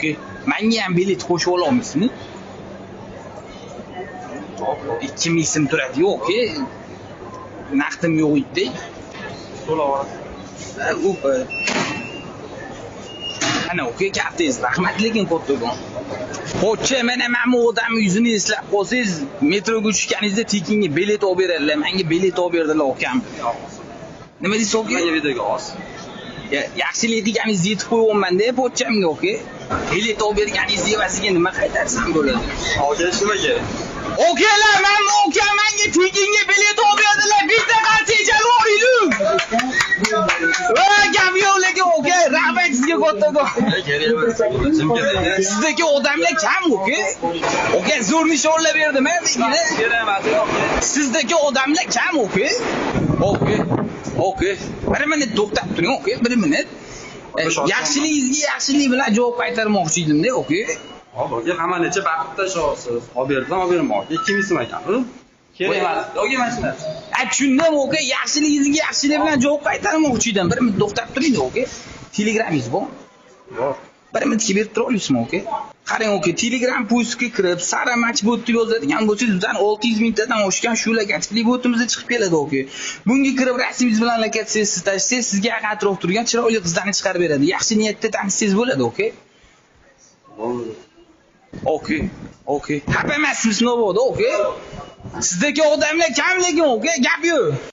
okey. Menga ham bilet qo'shib olamizni? 2000 so'm turadi, okey. Naqdim yo'q edi. Ana okey, kafangiz rahmat, lekin kattakon. Xo'cha, mana bu odam yuzini eslab qolsangiz, metroga tushganingizda tekinga bilet olib beradilar. Menga bilet olib berdilar akam. Nima deysiz, okey? Menga videoga oz. Yaxshilik qilganingizni yetib qo'yibman-da, po'chamga, okey? Bilet olib berganingizni evaziga nima qaytarsam bo'ladi? Aka, nima kerak? Okeylar, menga tekinga bilet olib berdilar. Bitta qancha oliydi? Gap yo'q, lekin okey, rahmat sizga kattakon. Sizdagi odamlar kam, okey? Okey, zo'r nishonlar berdim, menga. Sizdagi odamlar kam, okey? Okey. Bir minut to'xtab turing, okey? Bir minut. Yaxshiligingizga yaxshilik bilan javob qaytarmoqchi edim-da, okey? Hop, aka, hamma necha vaqtda shosiz. Olib bermoqchi. 2000 so'm ekan. Kerak emas. Yo'q emaslar. Tushundim, okey. Yaxshiligingizga yaxshilik bilan javob qaytarmoqchi edim. Bir minut to'xtab turing, okey? Telegramingiz bormi? Bor. Bir minutga berib tura olasizmi, okey? Qarang, okey, Telegram postga kirib, Sara match botni yozadigan bo'lsangiz, bizdan 600 mingtadan oshgan shu logotifli botimizda chiqib keladi, okey. Bunga kirib rasmingiz bilan lokatsiyangizni tashlaysiz, sizga yaqin atrof turgan chiroyli qizlarni chiqarib beradi. Yaxshi niyatda tanishsangiz bo'ladi, okey? Okey. Xafa emasmisiz, novoda, okey? Sizdagi odamlar kam, lekin, okey? Gap yo'q.